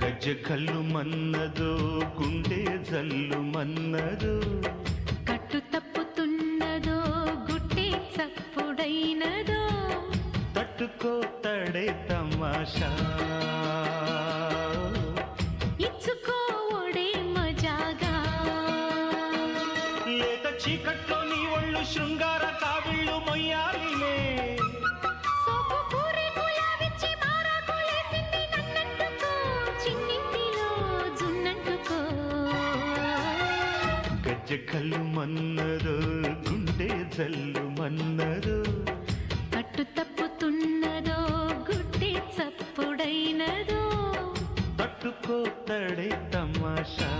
గజ్జె కల్లు మన్నదో గుండె జల్లు మన్నదో కట్టు తప్పుతున్నదో గుట్టే చప్పుడైనదో తట్టుకో తడే తమాషా ఇచ్చుకో ఒడే మజాగా లేత చీకట్లో నీ ఒళ్ళు శృంగార కావిళ్ళు మొయ్యాలిలే సోపు పూరి కులావిచ్చి మారాకులేసింది నన్నంటుకో చిన్నింటిలో జున్నంటుకో గజ్జె కల్లు మన్నదో గుండె జల్లు మన్నదో కట్టు తప్పుతున్నదో గుట్టే చప్పుడైనదో తట్టుకో తడే తమాషా